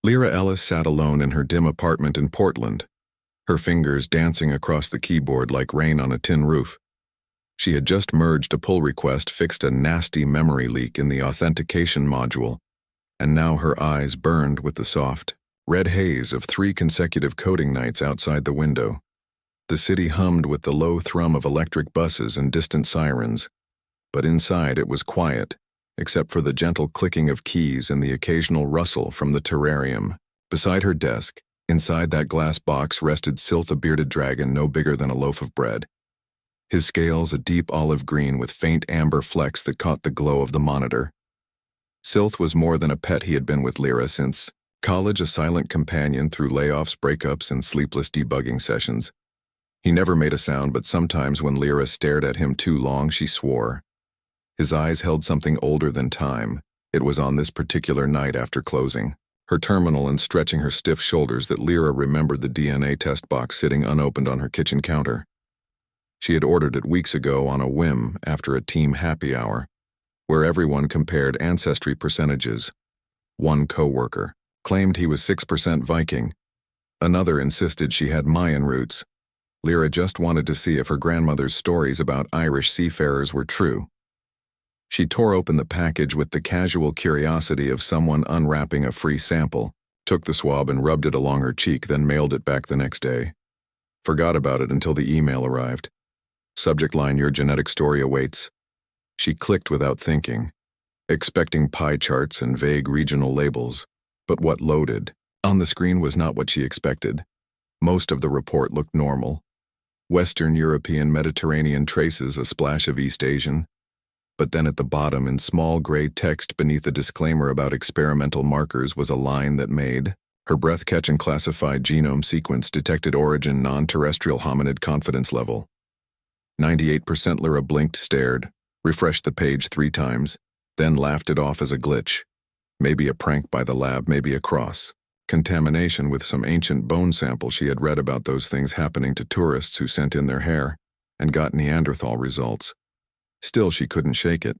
Lyra Ellis sat alone in her dim apartment in Portland, her fingers dancing across the keyboard like rain on a tin roof. She had just merged a pull request, fixed a nasty memory leak in the authentication module, and now her eyes burned with the soft, red haze of 3 consecutive coding nights outside the window. The city hummed with the low thrum of electric buses and distant sirens, but inside it was quiet, except for the gentle clicking of keys and the occasional rustle from the terrarium. Beside her desk, inside that glass box, rested Sylth, a bearded dragon no bigger than a loaf of bread. His scales a deep olive green with faint amber flecks that caught the glow of the monitor. Sylth was more than a pet. He had been with Lyra since college, a silent companion through layoffs, breakups, and sleepless debugging sessions. He never made a sound, but sometimes when Lyra stared at him too long, she swore. His eyes held something older than time. It was on this particular night after closing her terminal and stretching her stiff shoulders that Lyra remembered the DNA test box sitting unopened on her kitchen counter. She had ordered it weeks ago on a whim after a team happy hour, where everyone compared ancestry percentages. One coworker claimed he was 6% Viking. Another insisted she had Mayan roots. Lyra just wanted to see if her grandmother's stories about Irish seafarers were true. She tore open the package with the casual curiosity of someone unwrapping a free sample, took the swab and rubbed it along her cheek, then mailed it back the next day. Forgot about it until the email arrived. Subject line, "Your genetic story awaits." She clicked without thinking, expecting pie charts and vague regional labels, but what loaded on the screen was not what she expected. Most of the report looked normal. Western European Mediterranean traces, a splash of East Asian. But then at the bottom, in small gray text beneath a disclaimer about experimental markers, was a line that made her breath-catching. Classified genome sequence detected, origin non-terrestrial hominid, confidence level 98%. Lyra blinked, stared, refreshed the page 3 times, then laughed it off as a glitch. Maybe a prank by the lab, maybe a cross-contamination with some ancient bone sample. She had read about those things happening to tourists who sent in their hair and got Neanderthal results. Still, she couldn't shake it.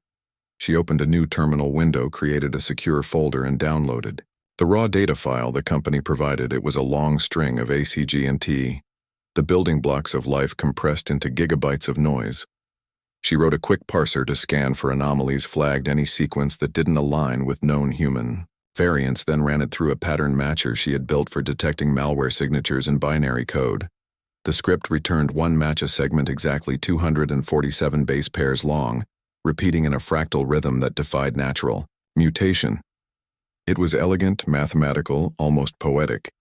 She opened a new terminal window, created a secure folder, and downloaded the raw data file the company provided. It was a long string of ACG&T, the building blocks of life compressed into gigabytes of noise. She wrote a quick parser to scan for anomalies, flagged any sequence that didn't align with known human variants, then ran it through a pattern matcher she had built for detecting malware signatures in binary code. The script returned one match a segment exactly 247 base pairs long, repeating in a fractal rhythm that defied natural mutation. It was elegant, mathematical, almost poetic,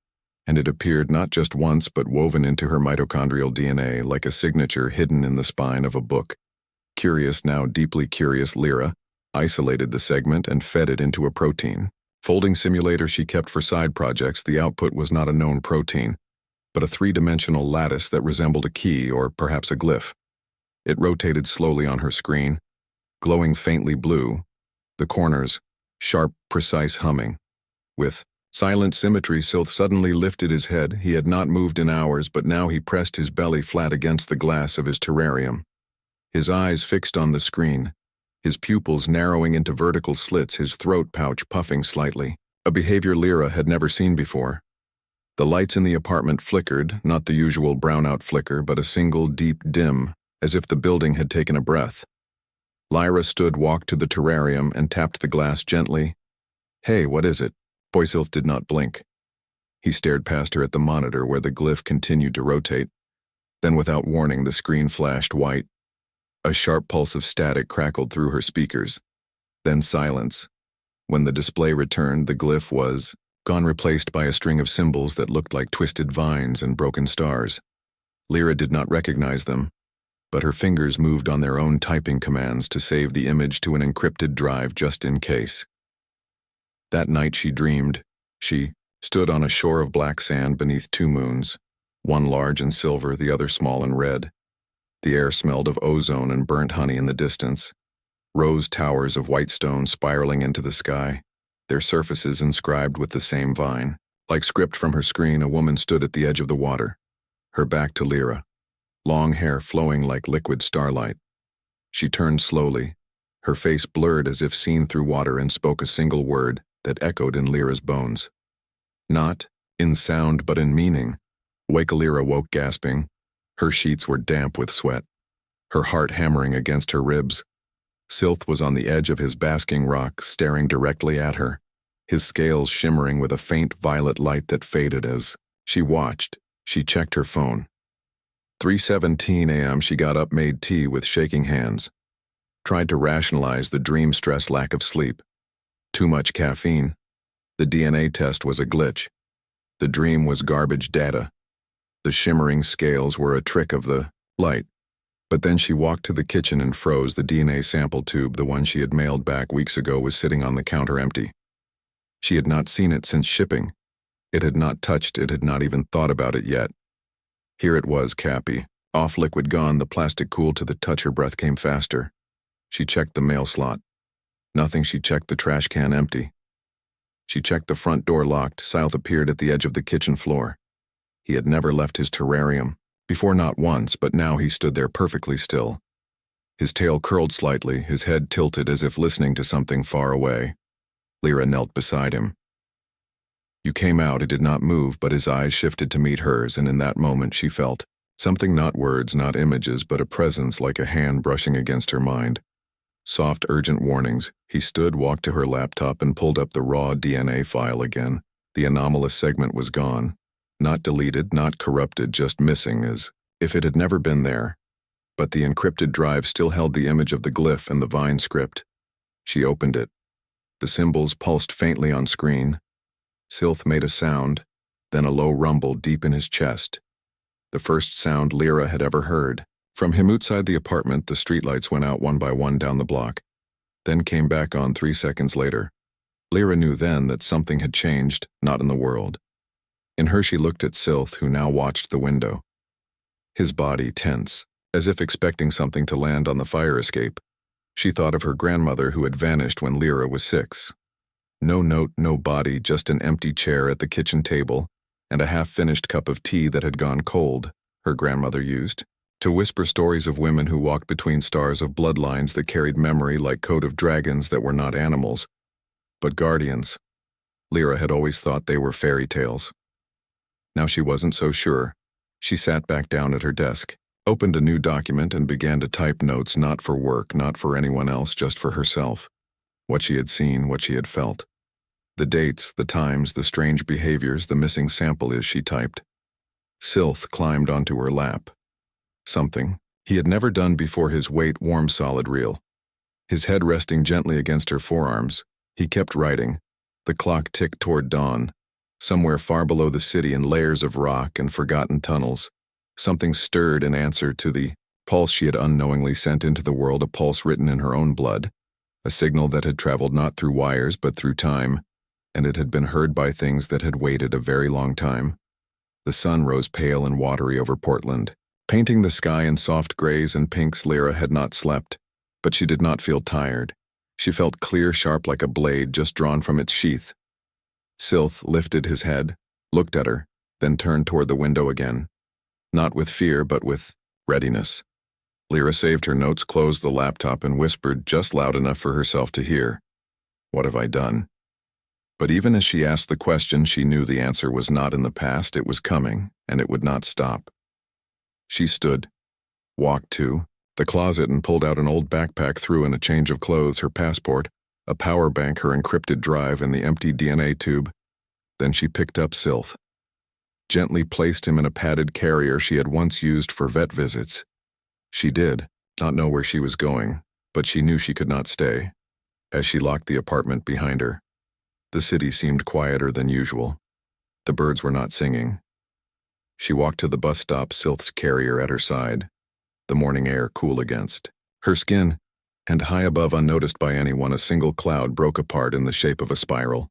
and it appeared not just once but woven into her mitochondrial DNA like a signature hidden in the spine of a book. Curious, now deeply curious, Lyra isolated the segment and fed it into a protein folding simulator she kept for side projects. The output was not a known protein, but a 3-dimensional lattice that resembled a key or perhaps a glyph. It rotated slowly on her screen, glowing faintly blue, the corners sharp, precise, humming. With silent symmetry, Sylth suddenly lifted his head. He had not moved in hours, but now he pressed his belly flat against the glass of his terrarium. His eyes fixed on the screen, his pupils narrowing into vertical slits, his throat pouch puffing slightly, a behavior Lyra had never seen before. The lights in the apartment flickered, not the usual brownout flicker, but a single deep dim, as if the building had taken a breath. Lyra walked to the terrarium and tapped the glass gently. "Hey, what is it?" Sylth did not blink. He stared past her at the monitor where the glyph continued to rotate. Then without warning, the screen flashed white. A sharp pulse of static crackled through her speakers. Then silence. When the display returned, the glyph was gone, replaced by a string of symbols that looked like twisted vines and broken stars. Lyra did not recognize them, but her fingers moved on their own typing commands to save the image to an encrypted drive just in case. That night she dreamed. She stood on a shore of black sand beneath 2 moons, one large and silver, the other small and red. The air smelled of ozone and burnt honey in the distance. Rose towers of white stone spiraling into the sky, their surfaces inscribed with the same vine. Like script from her screen, a woman stood at the edge of the water, her back to Lyra, long hair flowing like liquid starlight. She turned slowly, her face blurred as if seen through water, and spoke a single word that echoed in Lyra's bones. Not in sound but in meaning. Lyra woke gasping. Her sheets were damp with sweat, her heart hammering against her ribs. Sylth was on the edge of his basking rock, staring directly at her, his scales shimmering with a faint violet light that faded as she watched. She checked her phone. 3:17 a.m. She got up, made tea with shaking hands. Tried to rationalize the dream stress, lack of sleep. Too much caffeine. The DNA test was a glitch. The dream was garbage data. The shimmering scales were a trick of the light. But then she walked to the kitchen and froze. The DNA sample tube, the one she had mailed back weeks ago, was sitting on the counter empty. She had not seen it since shipping. It had not touched it, had not even thought about it yet. Here it was, Cappy. Off, liquid gone, the plastic cool to the touch. Her breath came faster. She checked the mail slot. Nothing. She checked the trash can, empty. She checked the front door, locked. Sylth appeared at the edge of the kitchen floor. He had never left his terrarium. Before, not once, but now he stood there perfectly still. His tail curled slightly, his head tilted as if listening to something far away. Lyra knelt beside him. You came out. It did not move, but his eyes shifted to meet hers, and in that moment she felt something, not words, not images, but a presence, like a hand brushing against her mind. Soft, urgent warnings. He stood, walked to her laptop, and pulled up the raw DNA file again. The anomalous segment was gone. Not deleted, not corrupted, just missing, as if it had never been there. But the encrypted drive still held the image of the glyph and the Vine script. She opened it. The symbols pulsed faintly on screen. Sylth made a sound, then a low rumble deep in his chest. The first sound Lyra had ever heard. From him outside the apartment, the streetlights went out one by one down the block, then came back on 3 seconds later. Lyra knew then that something had changed, not in the world. In her she looked at Sylth, who now watched the window. His body tense, as if expecting something to land on the fire escape. She thought of her grandmother who had vanished when Lyra was 6. No note, no body, just an empty chair at the kitchen table, and a half-finished cup of tea that had gone cold, her grandmother used to whisper stories of women who walked between stars of bloodlines that carried memory like coat of dragons that were not animals, but guardians. Lyra had always thought they were fairy tales. Now she wasn't so sure. She sat back down at her desk, opened a new document, and began to type notes, not for work, not for anyone else, just for herself. What she had seen, what she had felt. The dates, the times, the strange behaviors, the missing sample is, she typed. Sylth climbed onto her lap. Something he had never done before, his weight warm, solid, real. His head resting gently against her forearms. He kept writing. The clock ticked toward dawn. Somewhere far below the city, in layers of rock and forgotten tunnels, something stirred in answer to the pulse she had unknowingly sent into the world, a pulse written in her own blood, a signal that had traveled not through wires but through time, and it had been heard by things that had waited a very long time. The sun rose pale and watery over Portland, painting the sky in soft grays and pinks. Lyra had not slept, but she did not feel tired. She felt clear, sharp, like a blade just drawn from its sheath. Sylth lifted his head, looked at her, then turned toward the window again. Not with fear, but with readiness. Lyra saved her notes, closed the laptop, and whispered just loud enough for herself to hear. What have I done? But even as she asked the question, she knew the answer was not in the past. It was coming, and it would not stop. She stood, walked to the closet, and pulled out an old backpack, threw in a change of clothes, her passport, a power bank, her encrypted drive, and the empty DNA tube. Then she picked up Sylth. Gently placed him in a padded carrier she had once used for vet visits. She did not know where she was going, but she knew she could not stay. As she locked the apartment behind her, the city seemed quieter than usual. The birds were not singing. She walked to the bus stop, Sylth's carrier at her side, the morning air cool against her skin, and high above, unnoticed by anyone, a single cloud broke apart in the shape of a spiral.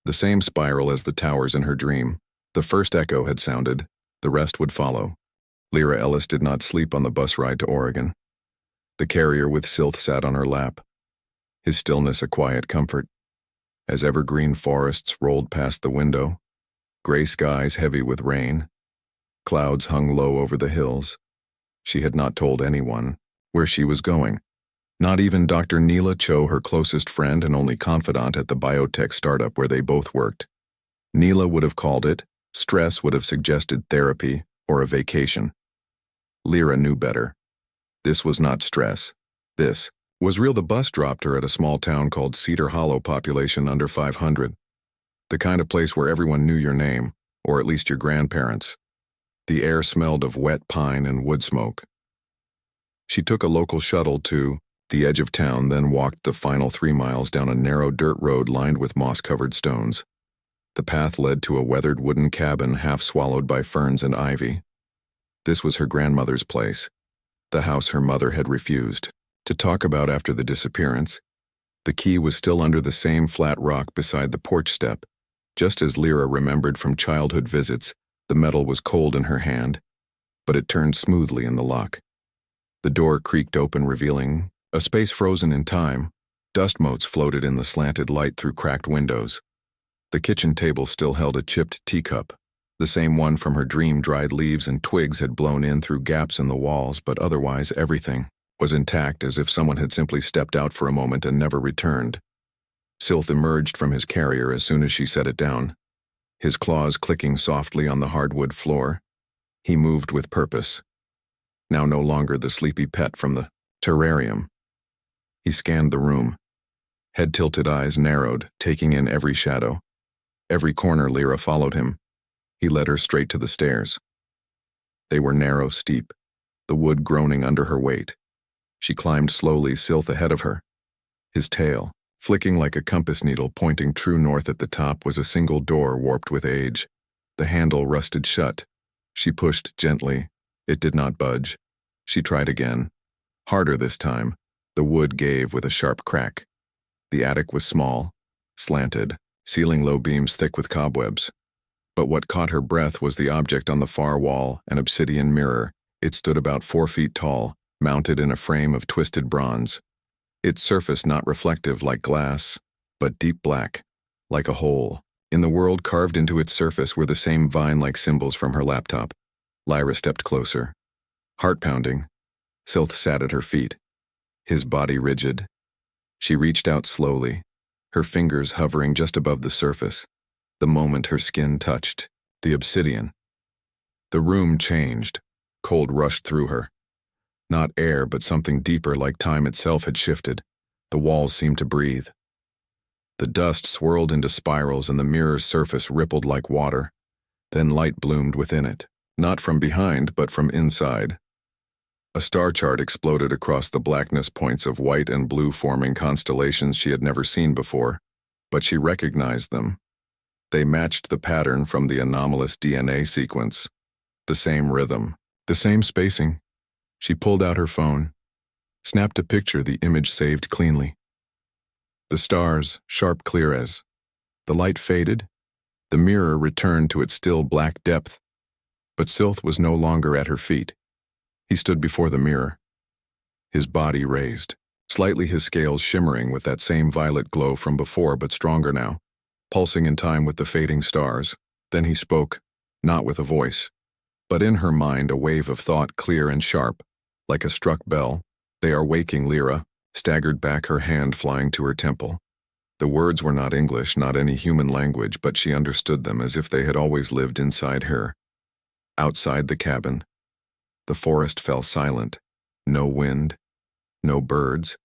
The same spiral as the towers in her dream. The first echo had sounded, the rest would follow. Lyra Ellis did not sleep on the bus ride to Oregon. The carrier with Sylth sat on her lap, his stillness a quiet comfort. As evergreen forests rolled past the window, gray skies heavy with rain, clouds hung low over the hills. She had not told anyone where she was going. Not even Dr. Neela Cho, her closest friend and only confidant at the biotech startup where they both worked. Neela would have called it, stress would have suggested therapy or a vacation. Lyra knew better. This was not stress. This was real. The bus dropped her at a small town called Cedar Hollow, population under 500. The kind of place where everyone knew your name, or at least your grandparents. The air smelled of wet pine and wood smoke. She took a local shuttle to the edge of town, then walked the final 3 miles down a narrow dirt road lined with moss-covered stones. The path led to a weathered wooden cabin half swallowed by ferns and ivy. This was her grandmother's place, the house her mother had refused to talk about after the disappearance. The key was still under the same flat rock beside the porch step. Just as Lyra remembered from childhood visits, the metal was cold in her hand, but it turned smoothly in the lock. The door creaked open, revealing a space frozen in time. Dust motes floated in the slanted light through cracked windows. The kitchen table still held a chipped teacup. The same one from her dream. Dried leaves and twigs had blown in through gaps in the walls, but otherwise everything was intact, as if someone had simply stepped out for a moment and never returned. Sylth emerged from his carrier as soon as she set it down, his claws clicking softly on the hardwood floor. He moved with purpose, now no longer the sleepy pet from the terrarium. He scanned the room, head-tilted eyes narrowed, taking in every shadow. Every corner. Lyra followed him. He led her straight to the stairs. They were narrow, steep, the wood groaning under her weight. She climbed slowly, Sylth ahead of her. His tail, flicking like a compass needle, pointing true north. At the top was a single door warped with age. The handle rusted shut. She pushed gently. It did not budge. She tried again. Harder this time. The wood gave with a sharp crack. The attic was small, slanted, ceiling low beams thick with cobwebs. But what caught her breath was the object on the far wall, an obsidian mirror. It stood about 4 feet tall, mounted in a frame of twisted bronze. Its surface not reflective like glass, but deep black, like a hole. In the world carved into its surface were the same vine-like symbols from her laptop. Lyra stepped closer. Heart pounding. Sylth sat at her feet, his body rigid. She reached out slowly, her fingers hovering just above the surface. The moment her skin touched the obsidian, the room changed. Cold rushed through her. Not air, but something deeper, like time itself had shifted. The walls seemed to breathe. The dust swirled into spirals and the mirror's surface rippled like water. Then light bloomed within it, not from behind, but from inside. A star chart exploded across the blackness, points of white and blue forming constellations she had never seen before, but she recognized them. They matched the pattern from the anomalous DNA sequence. The same rhythm, the same spacing. She pulled out her phone, snapped a picture, the image saved cleanly. The stars, sharp clear as. The light faded. The mirror returned to its still black depth. But Sylth was no longer at her feet. He stood before the mirror, his body raised, slightly, his scales shimmering with that same violet glow from before, but stronger now, pulsing in time with the fading stars. Then he spoke, not with a voice, but in her mind, a wave of thought, clear and sharp, like a struck bell. "They are waking." Lyra staggered back, her hand flying to her temple. The words were not English, not any human language, but she understood them as if they had always lived inside her. Outside the cabin, the forest fell silent. No wind, no birds,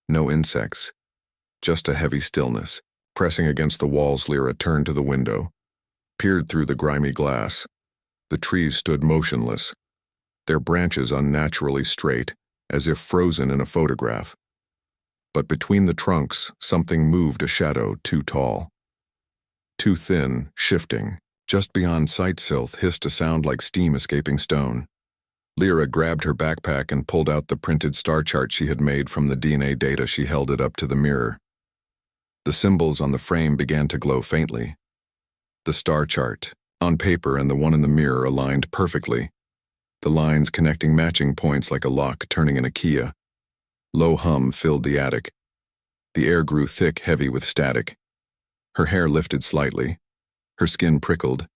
no insects, just a heavy stillness. Pressing against the walls, Lyra turned to the window, peered through the grimy glass. The trees stood motionless, their branches unnaturally straight, as if frozen in a photograph. But between the trunks, something moved, a shadow too tall, too thin, shifting. Just beyond sight, Sylth hissed a sound like steam escaping stone. Lyra grabbed her backpack and pulled out the printed star chart she had made from the DNA data. She held it up to the mirror. The symbols on the frame began to glow faintly. The star chart, on paper, and the one in the mirror aligned perfectly, the lines connecting matching points like a lock turning in a key. Low hum filled the attic. The air grew thick, heavy with static. Her hair lifted slightly. Her skin prickled.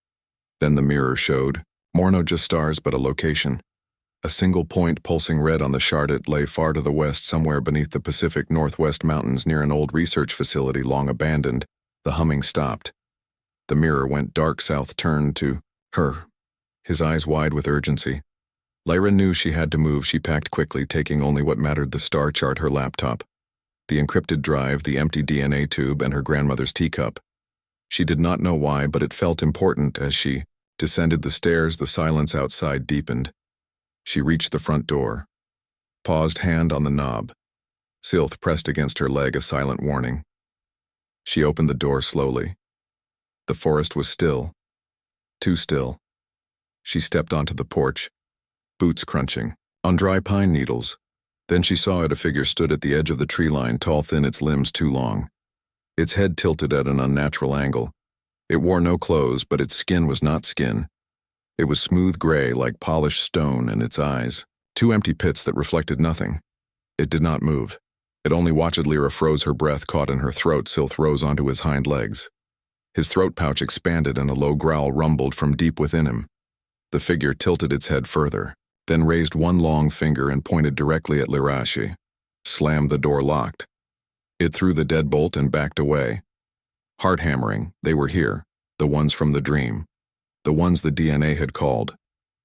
Then the mirror showed more, no just stars, but a location. A single point pulsing red on the chart. It lay far to the west, somewhere beneath the Pacific Northwest mountains, near an old research facility long abandoned. The humming stopped. The mirror went dark south, turned to her, his eyes wide with urgency. Lyra knew she had to move. She packed quickly, taking only what mattered: the star chart, her laptop, the encrypted drive, the empty DNA tube, and her grandmother's teacup. She did not know why, but it felt important. As she descended the stairs, the silence outside deepened. She reached the front door, paused, hand on the knob. Sylth pressed against her leg, a silent warning. She opened the door slowly. The forest was still, too still. She stepped onto the porch, boots crunching on dry pine needles. Then she saw it. A figure stood at the edge of the tree line, tall, thin, its limbs too long. Its head tilted at an unnatural angle. It wore no clothes, but its skin was not skin. It was smooth gray, like polished stone, and its eyes, two empty pits that reflected nothing. It did not move. It only watched. Lyra froze, her breath caught in her throat. Sylth rose onto his hind legs. His throat pouch expanded and a low growl rumbled from deep within him. The figure tilted its head further, then raised one long finger and pointed directly at Lyra. She slammed the door, locked. It threw the deadbolt and backed away. Heart hammering, they were here, the ones from the dream, the ones the DNA had called.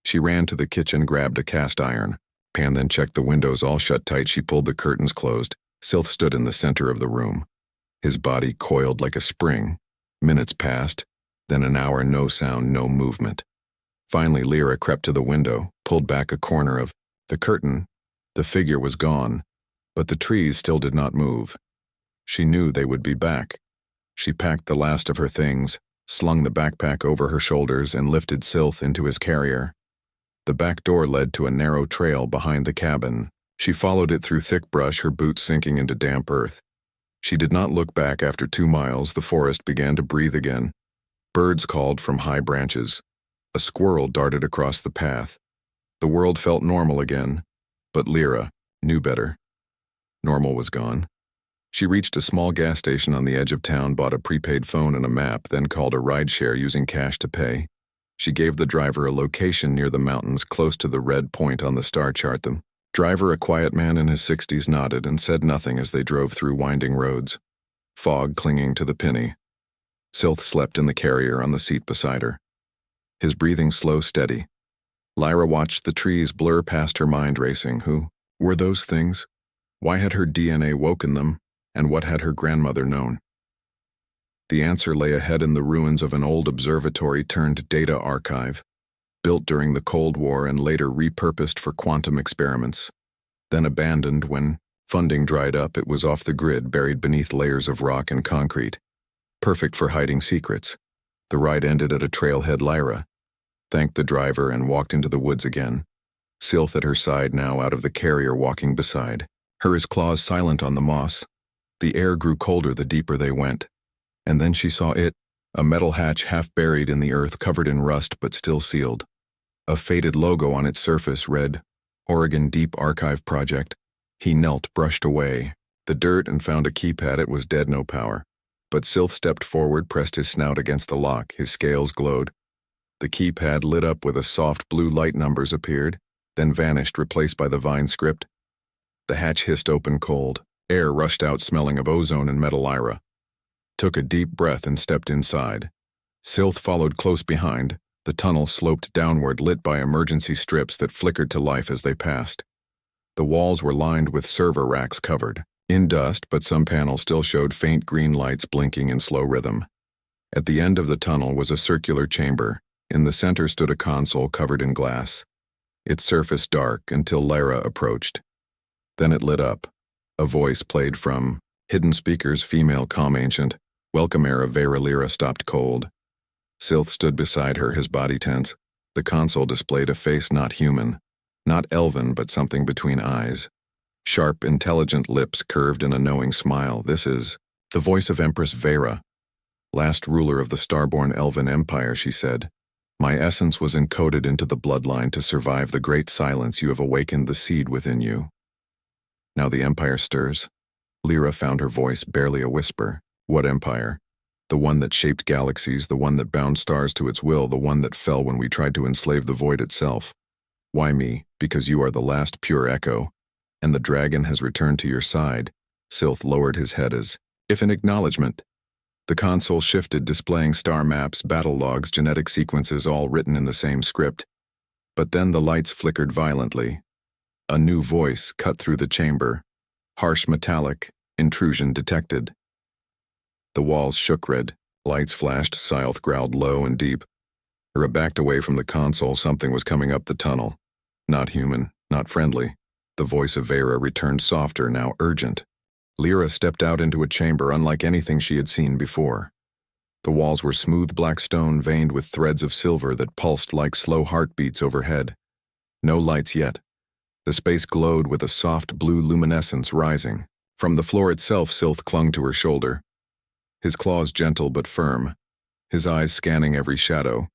She ran to the kitchen, grabbed a cast iron pan, then checked the windows, all shut tight. She pulled the curtains closed. Sylth stood in the center of the room, his body coiled like a spring. Minutes passed, then an hour, no sound, no movement. Finally, Lyra crept to the window, pulled back a corner of the curtain. The figure was gone, but the trees still did not move. She knew they would be back. She packed the last of her things, slung the backpack over her shoulders, and lifted Sylth into his carrier. The back door led to a narrow trail behind the cabin. She followed it through thick brush, her boots sinking into damp earth. She did not look back. After 2 miles, the forest began to breathe again. Birds called from high branches. A squirrel darted across the path. The world felt normal again, but Lyra knew better. Normal was gone. She reached a small gas station on the edge of town, bought a prepaid phone and a map, then called a rideshare using cash to pay. She gave the driver a location near the mountains, close to the red point on the star chart. The driver, a quiet man in his 60s, nodded and said nothing as they drove through winding roads, fog clinging to the pinny. Sylth slept in the carrier on the seat beside her, his breathing slow, steady. Lyra watched the trees blur past, her mind racing. Who were those things? Why had her DNA woken them? And what had her grandmother known? The answer lay ahead in the ruins of an old observatory turned data archive, built during the Cold War and later repurposed for quantum experiments. Then abandoned when funding dried up. It was off the grid, buried beneath layers of rock and concrete, perfect for hiding secrets. The ride ended at a trailhead. Lyra thanked the driver and walked into the woods again. Sylth at her side now, out of the carrier, walking beside her, his claws silent on the moss. The air grew colder the deeper they went. And then she saw it, a metal hatch half buried in the earth, covered in rust but still sealed. A faded logo on its surface read, Oregon Deep Archive Project. He knelt, brushed away the dirt, and found a keypad. It was dead, no power. But Sylth stepped forward, pressed his snout against the lock. His scales glowed. The keypad lit up with a soft blue light. Numbers appeared, then vanished, replaced by the Vine script. The hatch hissed open cold. Air rushed out, smelling of ozone and metal. Lyra took a deep breath and stepped inside. Sylth followed close behind. The tunnel sloped downward, lit by emergency strips that flickered to life as they passed. The walls were lined with server racks covered in dust, but some panels still showed faint green lights blinking in slow rhythm. At the end of the tunnel was a circular chamber. In the center stood a console covered in glass, its surface dark until Lyra approached. Then it lit up. A voice played from hidden speakers, female, calm, ancient. Welcome, era Vera. Lyra stopped cold. Sylth stood beside her, his body tense. The console displayed a face not human, not elven, but something between eyes. Sharp, intelligent lips curved in a knowing smile. This is the voice of Empress Vera, last ruler of the starborn elven empire, she said. My essence was encoded into the bloodline to survive the great silence. You have awakened the seed within you. Now the empire stirs. Lyra found her voice, barely a whisper. What empire? The one that shaped galaxies, the one that bound stars to its will, the one that fell when we tried to enslave the void itself. Why me? Because you are the last pure echo, and the dragon has returned to your side. Sylth lowered his head as if in acknowledgement. The console shifted, displaying star maps, battle logs, genetic sequences, all written in the same script. But then the lights flickered violently. A new voice cut through the chamber. Harsh metallic, intrusion detected. The walls shook red, lights flashed, Scythe growled low and deep. Lyra backed away from the console. Something was coming up the tunnel. Not human, not friendly. The voice of Vera returned softer, now urgent. Lyra stepped out into a chamber unlike anything she had seen before. The walls were smooth black stone veined with threads of silver that pulsed like slow heartbeats overhead. No lights yet. The space glowed with a soft blue luminescence rising. From the floor itself, Scythe clung to her shoulder. His claws gentle but firm, his eyes scanning every shadow.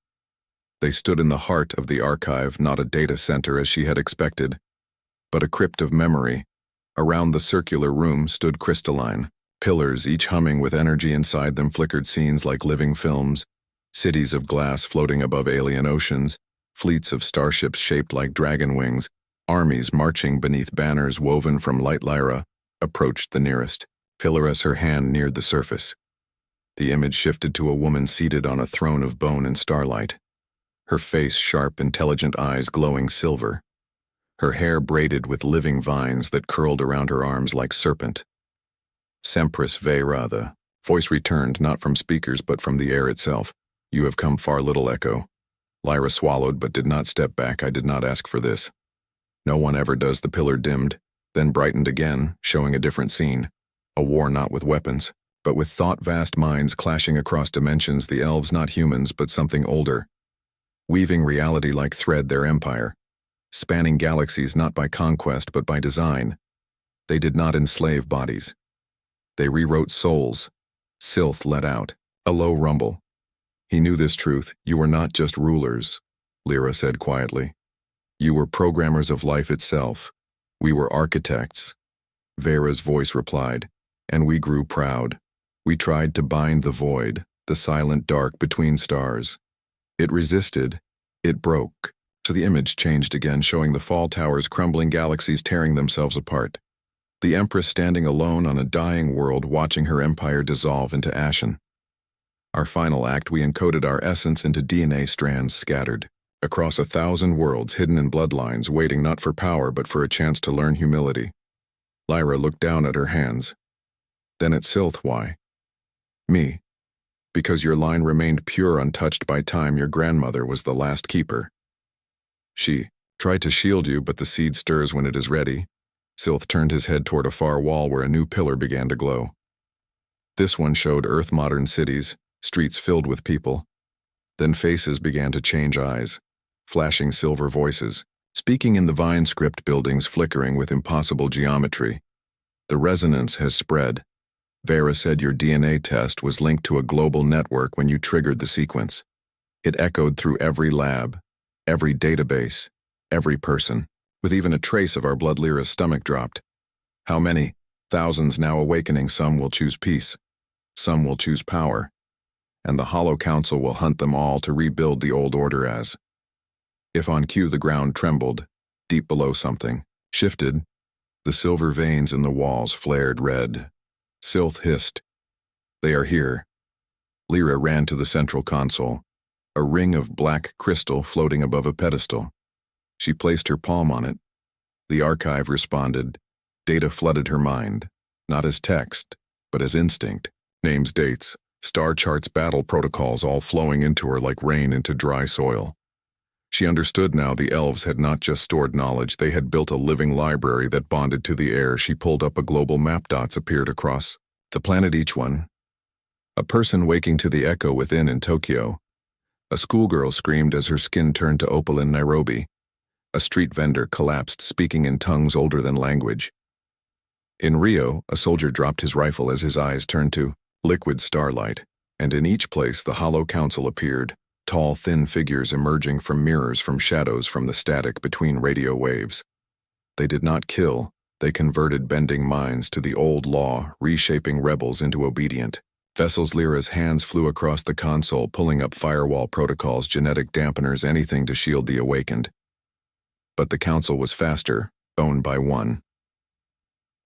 They stood in the heart of the archive, not a data center as she had expected, but a crypt of memory. Around the circular room stood crystalline. Pillars, each humming with energy inside them, flickered scenes like living films. Cities of glass floating above alien oceans, fleets of starships shaped like dragon wings, armies marching beneath banners woven from light. Lyra approached the nearest pillar as her hand neared the surface. The image shifted to a woman seated on a throne of bone and starlight. Her face sharp, intelligent eyes glowing silver. Her hair braided with living vines that curled around her arms like serpent. Sempris Vera, the voice returned not from speakers but from the air itself. You have come far, little echo. Lyra swallowed but did not step back. I did not ask for this. No one ever does. The pillar dimmed, then brightened again, showing a different scene. A war not with weapons, but with thought, vast minds clashing across dimensions. The elves not humans but something older. Weaving reality like thread, their empire. Spanning galaxies not by conquest but by design. They did not enslave bodies. They rewrote souls. Scythe let out a low rumble. He knew this truth. You were not just rulers, Lyra said quietly. You were programmers of life itself. We were architects. Vera's voice replied, and we grew proud. We tried to bind the void, the silent dark between stars. It resisted. It broke. So the image changed again, showing the fall towers crumbling, galaxies tearing themselves apart. The Empress standing alone on a dying world, watching her empire dissolve into ashen. Our final act, we encoded our essence into DNA strands scattered across 1,000 worlds, hidden in bloodlines, waiting not for power but for a chance to learn humility. Lyra looked down at her hands. Then at Scythe. Why? Me. Because your line remained pure, untouched by time. Your grandmother was the last keeper. She tried to shield you, but the seed stirs when it is ready. Scythe turned his head toward a far wall where a new pillar began to glow. This one showed Earth modern cities, streets filled with people. Then faces began to change, eyes, flashing silver voices, speaking in the vine script, buildings flickering with impossible geometry. The resonance has spread. Vera said your DNA test was linked to a global network when you triggered the sequence. It echoed through every lab, every database, every person, with even a trace of our blood. Lyra's stomach dropped. How many? Thousands now awakening. Some will choose peace. Some will choose power. And the Hollow Council will hunt them all to rebuild the old order as. If on cue the ground trembled, deep below something, shifted, the silver veins in the walls flared red. Scythe hissed. They are here. Lyra ran to the central console, a ring of black crystal floating above a pedestal. She placed her palm on it. The archive responded. Data flooded her mind, not as text, but as instinct. Names, dates, star charts, battle protocols, all flowing into her like rain into dry soil. She understood now. The elves had not just stored knowledge, they had built a living library that bonded to the air. She pulled up a global map. Dots appeared across the planet, each one. A person waking to the echo within in Tokyo. A schoolgirl screamed as her skin turned to opal in Nairobi. A street vendor collapsed, speaking in tongues older than language. In Rio, a soldier dropped his rifle as his eyes turned to liquid starlight, and in each place the Hollow Council appeared, tall, thin figures emerging from mirrors, from shadows, from the static between radio waves. They did not kill, they converted bending minds to the old law, reshaping rebels into obedient vessels. Lyra's hands flew across the console, pulling up firewall protocols, genetic dampeners, anything to shield the awakened. But the council was faster, owned by one.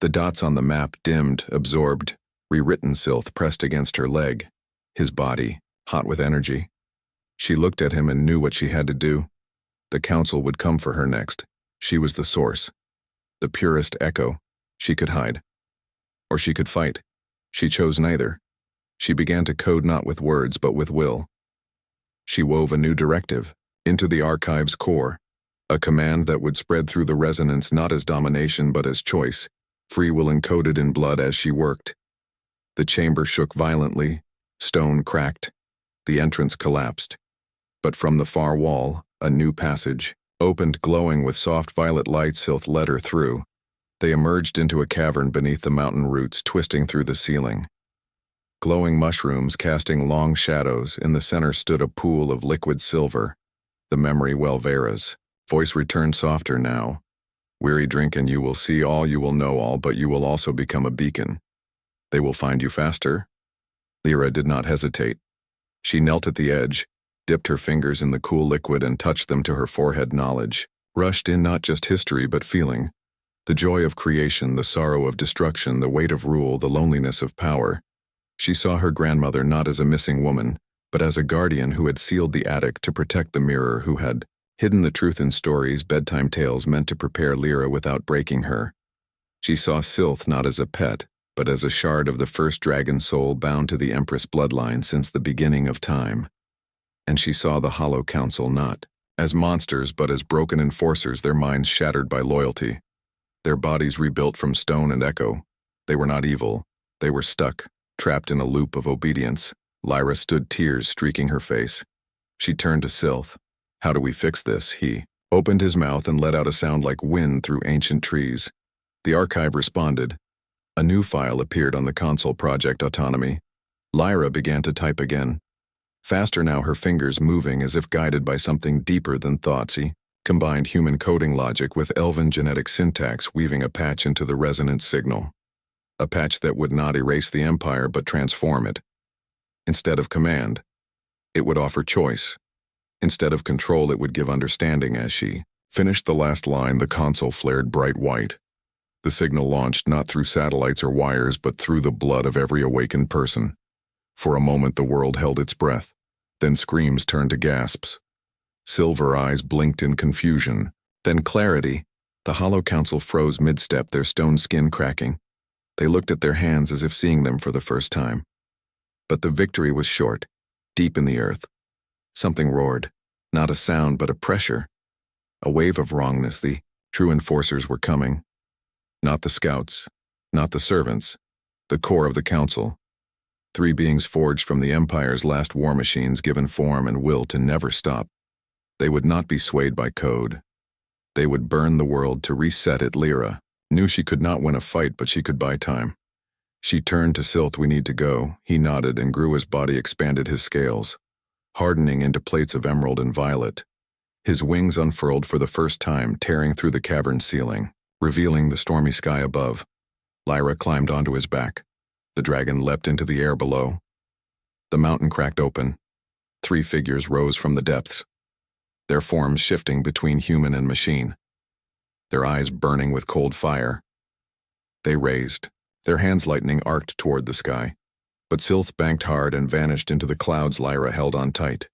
The dots on the map dimmed, absorbed, rewritten. Scythe pressed against her leg. his body, hot with energy. She looked at him and knew what she had to do. The council would come for her next. She was the source. The purest echo. She could hide. Or she could fight. She chose neither. She began to code not with words but with will. She wove a new directive, into the archive's core, a command that would spread through the resonance not as domination but as choice, free will encoded in blood as she worked. The chamber shook violently, stone cracked, the entrance collapsed. But from the far wall, a new passage, opened glowing with soft violet light. Sylth led her through. They emerged into a cavern beneath the mountain roots twisting through the ceiling. Glowing mushrooms casting long shadows, in the center stood a pool of liquid silver, the memory well Vera's. Voice returned softer now. Weary drink and you will see all, you will know all, but you will also become a beacon. They will find you faster. Lyra did not hesitate. She knelt at the edge, dipped her fingers in the cool liquid and touched them to her forehead. Knowledge rushed in, not just history but feeling. The joy of creation, the sorrow of destruction, the weight of rule, the loneliness of power. She saw her grandmother not as a missing woman, but as a guardian who had sealed the attic to protect the mirror, who had hidden the truth in stories, bedtime tales meant to prepare Lyra without breaking her. She saw Sylth not as a pet, but as a shard of the first dragon soul bound to the Empress bloodline since the beginning of time. And she saw the Hollow Council not as monsters but as broken enforcers, their minds shattered by loyalty, their bodies rebuilt from stone and echo. They were not evil. They were stuck, trapped in a loop of obedience. Lyra stood, tears streaking her face. She turned to Sylth. How do we fix this? He opened his mouth and let out a sound like wind through ancient trees. The archive responded. A new file appeared on the console. Project Autonomy. Lyra began to type again. Faster now, her fingers moving as if guided by something deeper than thoughts. He combined human coding logic with elven genetic syntax, weaving a patch into the resonance signal. A patch that would not erase the Empire but transform it. Instead of command, it would offer choice. Instead of control, it would give understanding. As she finished the last line, the console flared bright white. The signal launched not through satellites or wires but through the blood of every awakened person. For a moment the world held its breath. Then screams turned to gasps. Silver eyes blinked in confusion. Then clarity. The Hollow Council froze mid-step, their stone skin cracking. They looked at their hands as if seeing them for the first time. But the victory was short, deep in the earth. Something roared. Not a sound, but a pressure. A wave of wrongness. The true enforcers were coming. Not the scouts, not the servants, the core of the council. 3 beings forged from the Empire's last war machines, given form and will to never stop. They would not be swayed by code. They would burn the world to reset it. Lyra knew she could not win a fight, but she could buy time. She turned to Sylth. We need to go. He nodded and grew. His body expanded, his scales hardening into plates of emerald and violet. His wings unfurled for the first time, tearing through the cavern ceiling, revealing the stormy sky above. Lyra climbed onto his back. The dragon leapt into the air below. The mountain cracked open. 3 figures rose from the depths, their forms shifting between human and machine, their eyes burning with cold fire. They raised, their hands lightning arced toward the sky. But Sylth banked hard and vanished into the clouds. Lyra held on tight,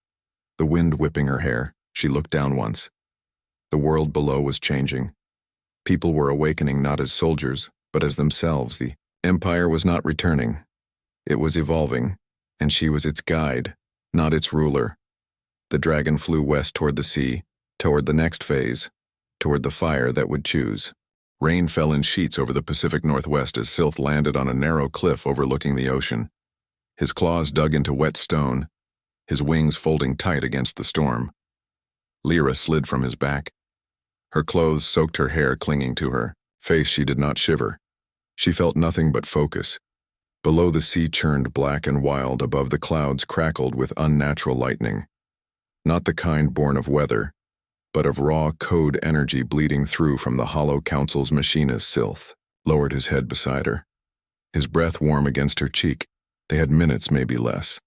the wind whipping her hair. She looked down once. The world below was changing. People were awakening not as soldiers, but as themselves. The Empire was not returning. It was evolving, and she was its guide, not its ruler. The dragon flew west toward the sea, toward the next phase, toward the fire that would choose. Rain fell in sheets over the Pacific Northwest as Sylth landed on a narrow cliff overlooking the ocean. His claws dug into wet stone, his wings folding tight against the storm. Lyra slid from his back. Her clothes soaked, her hair clinging to her face. She did not shiver. She felt nothing but focus. Below, the sea churned black and wild. Above, the clouds crackled with unnatural lightning. Not the kind born of weather, but of raw code energy bleeding through from the Hollow Council's machinist. Sylth lowered his head beside her, his breath warm against her cheek. They had minutes, maybe less.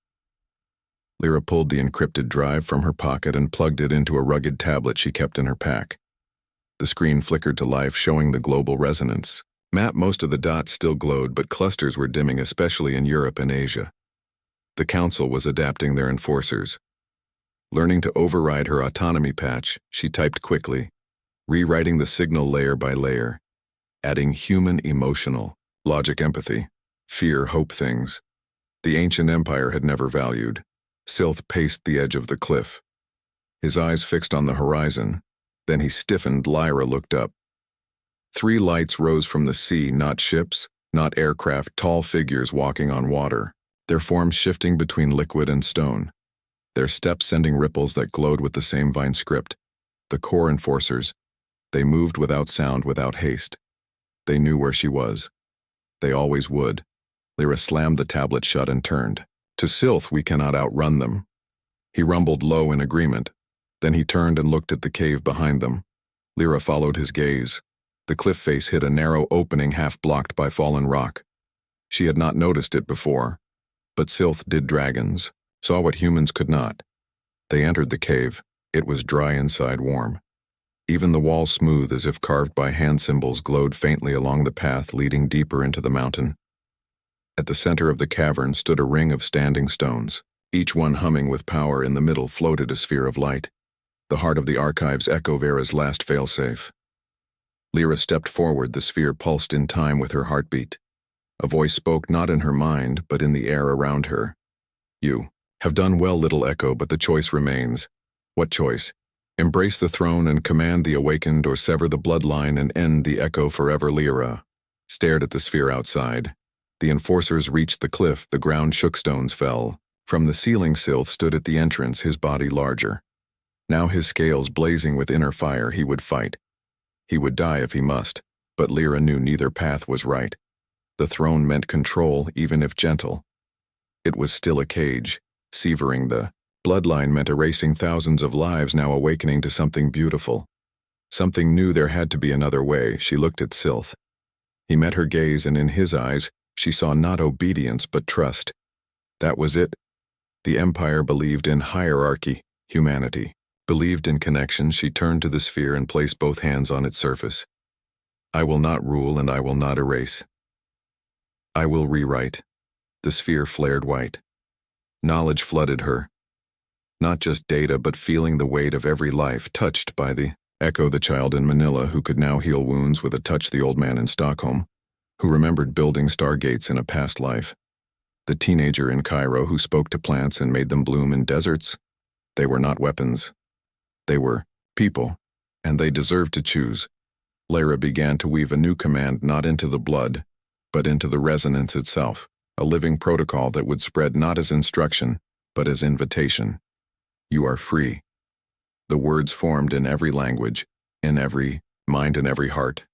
Lyra pulled the encrypted drive from her pocket and plugged it into a rugged tablet she kept in her pack. The screen flickered to life, showing the global resonance map. Most of the dots still glowed, but clusters were dimming, especially in Europe and Asia. The council was adapting their enforcers. Learning to override her autonomy patch, she typed quickly, rewriting the signal layer by layer, adding human emotional, logic empathy, fear hope things. The ancient empire had never valued. Sylth paced the edge of the cliff. His eyes fixed on the horizon. Then he stiffened. Lyra looked up. 3 lights rose from the sea, not ships, not aircraft, tall figures walking on water, their forms shifting between liquid and stone, their steps sending ripples that glowed with the same vine script. The core enforcers. They moved without sound, without haste. They knew where she was. They always would. Lyra slammed the tablet shut and turned. To Sylth, we cannot outrun them. He rumbled low in agreement. Then he turned and looked at the cave behind them. Lyra followed his gaze. The cliff face hid a narrow opening half blocked by fallen rock. She had not noticed it before. But Sylth did. Dragons saw what humans could not. They entered the cave. It was dry inside, warm. Even the walls, smooth as if carved by hand symbols, glowed faintly along the path leading deeper into the mountain. At the center of the cavern stood a ring of standing stones, each one humming with power. In the middle floated a sphere of light, the heart of the archives, Echo Vera's last failsafe. Lyra stepped forward. The sphere pulsed in time with her heartbeat. A voice spoke, not in her mind, but in the air around her. You have done well, little Echo, but the choice remains. What choice? Embrace the throne and command the awakened, or sever the bloodline and end the Echo forever. Lyra stared at the sphere outside. The enforcers reached the cliff. The ground shook, stones fell. From the ceiling, Sylth stood at the entrance, his body larger. Now his scales blazing with inner fire. He would fight. He would die if he must, but Lyra knew neither path was right. The throne meant control, even if gentle. It was still a cage. Severing the bloodline meant erasing thousands of lives, now awakening to something beautiful. Something new. There had to be another way. She looked at Sylth. He met her gaze, and in his eyes, she saw not obedience but trust. That was it. The Empire believed in hierarchy, humanity. Believed in connection. She turned to the sphere and placed both hands on its surface. I will not rule and I will not erase. I will rewrite. The sphere flared white. Knowledge flooded her. Not just data, but feeling the weight of every life touched by the Echo, the child in Manila who could now heal wounds with a touch, the old man in Stockholm, who remembered building stargates in a past life, the teenager in Cairo who spoke to plants and made them bloom in deserts. They were not weapons. They were people, and they deserved to choose. Lyra began to weave a new command, not into the blood, but into the resonance itself, a living protocol that would spread not as instruction, but as invitation. You are free. The words formed in every language, in every mind and every heart.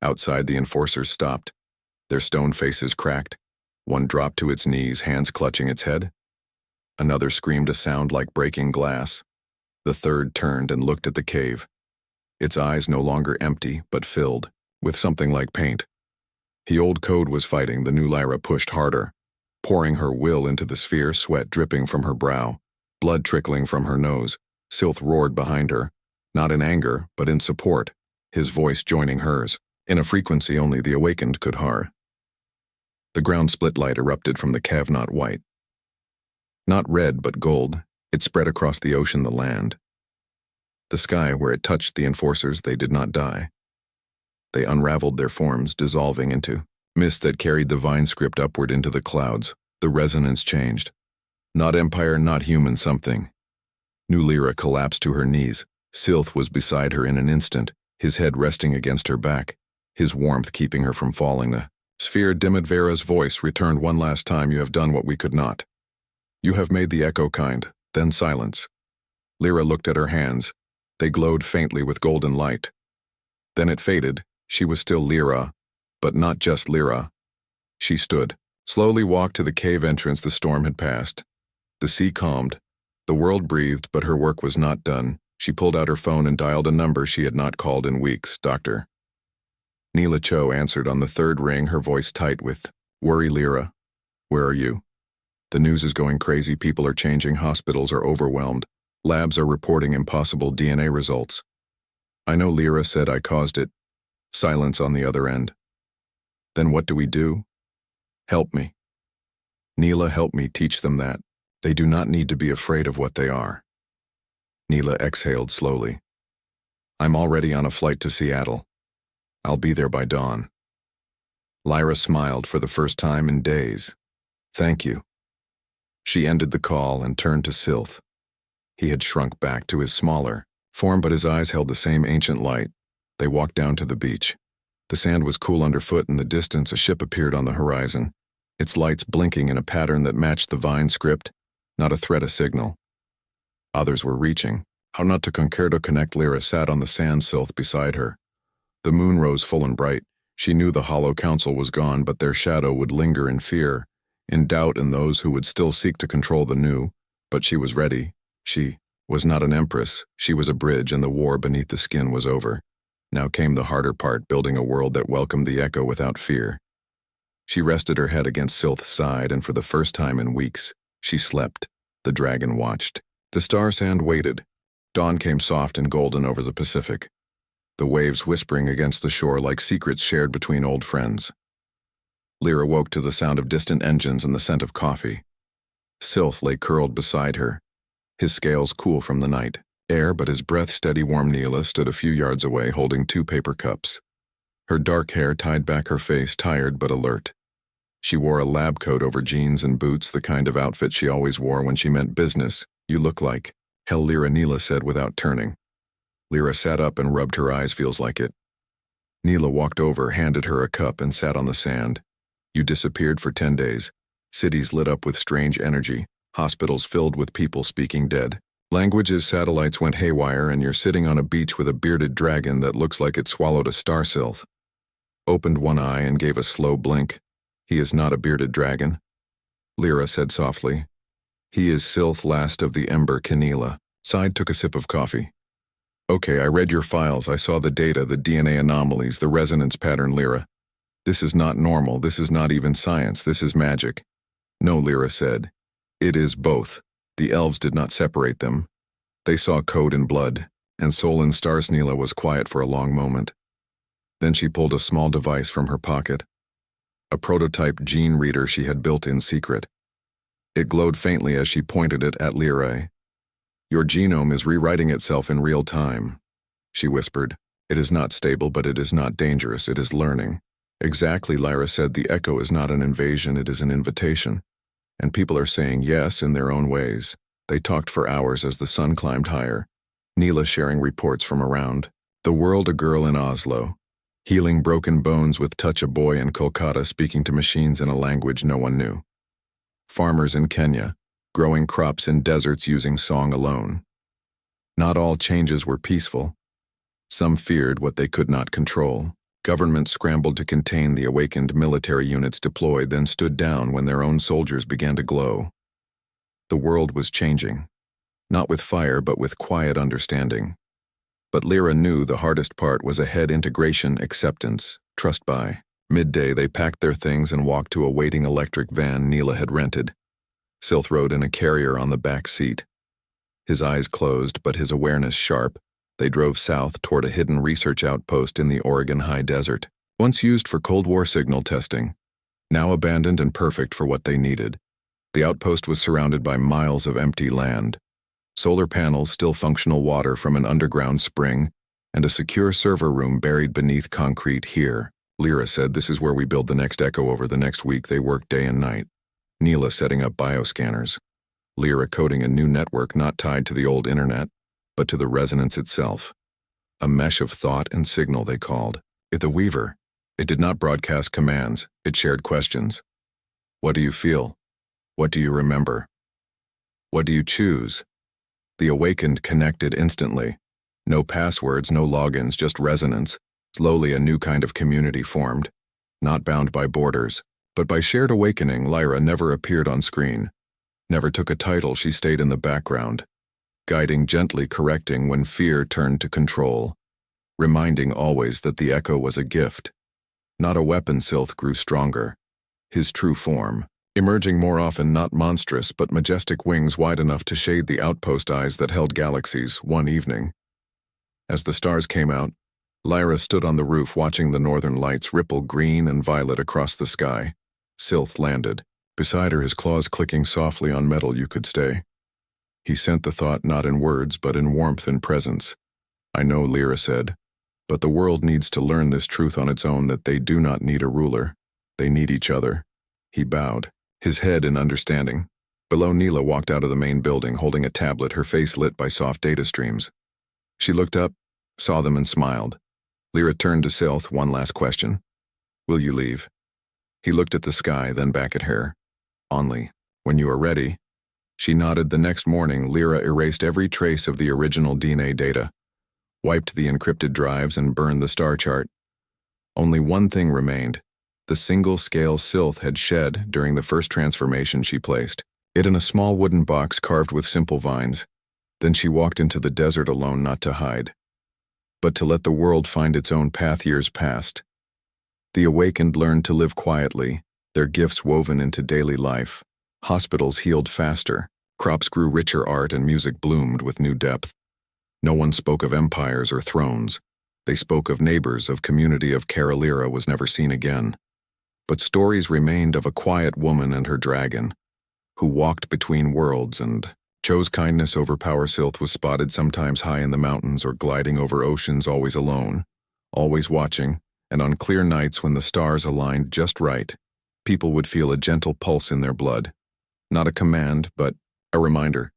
Outside, the enforcers stopped. Their stone faces cracked. One dropped to its knees, hands clutching its head. Another screamed a sound like breaking glass. The third turned and looked at the cave. Its eyes no longer empty, but filled with something like paint. The old code was fighting. The new Lyra pushed harder, pouring her will into the sphere, sweat dripping from her brow, blood trickling from her nose. Sylth roared behind her, not in anger, but in support, his voice joining hers, in a frequency only the awakened could hear. The ground split. Light erupted from the cave, not white, not red, but gold. It spread across the ocean, the land. The sky, where it touched the enforcers, they did not die. They unraveled their forms, dissolving into mist that carried the vine script upward into the clouds. The resonance changed. Not empire, not human, something. New Lyra collapsed to her knees. Sylth was beside her in an instant, his head resting against her back, his warmth keeping her from falling. The sphere dimmed. Vera's voice returned one last time. You have done what we could not. You have made the Echo kind. Then silence. Lyra looked at her hands. They glowed faintly with golden light. Then it faded. She was still Lyra, but not just Lyra. She stood, slowly walked to the cave entrance. The storm had passed. The sea calmed. The world breathed, but her work was not done. She pulled out her phone and dialed a number she had not called in weeks. Doctor. Neela Cho answered on the third ring, her voice tight with worry. Lyra, where are you? The news is going crazy. People are changing. Hospitals are overwhelmed. Labs are reporting impossible DNA results. I know, Lyra said. I caused it. Silence on the other end. Then what do we do? Help me. Neela, help me teach them that. They do not need to be afraid of what they are. Neela exhaled slowly. I'm already on a flight to Seattle. I'll be there by dawn. Lyra smiled for the first time in days. Thank you. She ended the call and turned to Sylth. He had shrunk back to his smaller form, but his eyes held the same ancient light. They walked down to the beach. The sand was cool underfoot. In the distance, a ship appeared on the horizon, its lights blinking in a pattern that matched the Vine script, not a threat, a signal. Others were reaching. How not to conquer to connect. Lyra sat on the sand, Sylth beside her. The moon rose full and bright. She knew the Hollow Council was gone, but their shadow would linger in fear, in doubt in those who would still seek to control the new. But she was ready. She was not an empress. She was a bridge, and the war beneath the skin was over. Now came the harder part, building a world that welcomed the echo without fear. She rested her head against Sylth's side, and for the first time in weeks, she slept. The dragon watched. The star sand waited. Dawn came soft and golden over the Pacific, the waves whispering against the shore like secrets shared between old friends. Lyra woke to the sound of distant engines and the scent of coffee. Sylth lay curled beside her, his scales cool from the night air, but his breath steady. Warm. Neela stood a few yards away, holding 2 paper cups. Her dark hair tied back her face, tired but alert. She wore a lab coat over jeans and boots, the kind of outfit she always wore when she meant business. You look like hell, Lyra, Neela said without turning. Lyra sat up and rubbed her eyes. Feels like it. Neela walked over, handed her a cup, and sat on the sand. You disappeared for 10 days. Cities lit up with strange energy, hospitals filled with people speaking dead. Languages, satellites went haywire, and you're sitting on a beach with a bearded dragon that looks like it swallowed a star. Sylth opened one eye and gave a slow blink. He is not a bearded dragon, Lyra said softly. He is Sylth, last of the Ember. Neela sighed, took a sip of coffee. Okay, I read your files. I saw the data, the DNA anomalies, the resonance pattern. Lyra, this is not normal. This is not even science. This is magic. No, Lyra said. It is both. The elves did not separate them. They saw code in blood, and soul in stars. Neela was quiet for a long moment. Then she pulled a small device from her pocket, a prototype gene reader she had built in secret. It glowed faintly as she pointed it at Lyra. Your genome is rewriting itself in real time, she whispered. It is not stable, but it is not dangerous. It is learning. Exactly, Lyra said. The echo is not an invasion, it is an invitation. And people are saying yes in their own ways. They talked for hours as the sun climbed higher, Neela sharing reports from around the world. A girl in Oslo, healing broken bones with touch. A boy in Kolkata speaking to machines in a language no one knew. Farmers in Kenya, growing crops in deserts using song alone. Not all changes were peaceful. Some feared what they could not control. Governments scrambled to contain the awakened. Military units deployed, then stood down when their own soldiers began to glow. The world was changing, not with fire but with quiet understanding. But Lyra knew the hardest part was ahead: integration, acceptance, trust. By midday, they packed their things and walked to a waiting electric van Neela had rented. Sylth rode in a carrier on the back seat. His eyes closed, but his awareness sharp. They drove south toward a hidden research outpost in the Oregon high desert, once used for Cold War signal testing, now abandoned and perfect for what they needed. The outpost was surrounded by miles of empty land, solar panels, still functional water from an underground spring, and a secure server room buried beneath concrete. Here, Lyra said, this is where we build the next echo. Over the next week, they worked day and night. Neela setting up bioscanners, Lyra coding a new network not tied to the old internet, but to the resonance itself. A mesh of thought and signal, they called it the Weaver. It did not broadcast commands, it shared questions. What do you feel? What do you remember? What do you choose? The awakened connected instantly. No passwords, no logins, just resonance. Slowly a new kind of community formed, not bound by borders, but by shared awakening. Lyra never appeared on screen, never took a title. She stayed in the background, guiding, gently correcting when fear turned to control, reminding always that the echo was a gift, not a weapon. Sylth grew stronger, his true form emerging more often, not monstrous but majestic, wings wide enough to shade the outpost eyes that held galaxies. One evening, as the stars came out, Lyra stood on the roof watching the northern lights ripple green and violet across the sky. Sylth landed, Beside her, his claws clicking softly on metal. You could stay. He sent the thought not in words, but in warmth and presence. I know, Lyra said, but the world needs to learn this truth on its own, that they do not need a ruler. They need each other. He bowed, his head in understanding. Below, Neela walked out of the main building, holding a tablet, her face lit by soft data streams. She looked up, saw them, and smiled. Lyra turned to Sylth. One last question. Will you leave? He looked at the sky, then back at her. Only, when you are ready. She nodded. The next morning, Lyra erased every trace of the original DNA data, wiped the encrypted drives, and burned the star chart. Only one thing remained, the single scale Sylth had shed during the first transformation. She placed it in a small wooden box carved with simple vines. Then she walked into the desert alone, not to hide, but to let the world find its own path. Years passed. The awakened learned to live quietly, their gifts woven into daily life. Hospitals healed faster, crops grew richer, art and music bloomed with new depth. No one spoke of empires or thrones. They spoke of neighbors, of community, of care. Lyra was never seen again. But stories remained of a quiet woman and her dragon, who walked between worlds and chose kindness over power. Sylth was spotted sometimes high in the mountains or gliding over oceans, always alone, always watching, and on clear nights when the stars aligned just right, people would feel a gentle pulse in their blood. Not a command, but a reminder.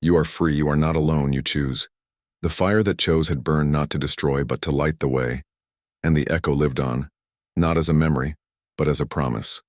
You are free, you are not alone, you choose. The fire that chose had burned not to destroy, but to light the way. And the echo lived on, not as a memory, but as a promise.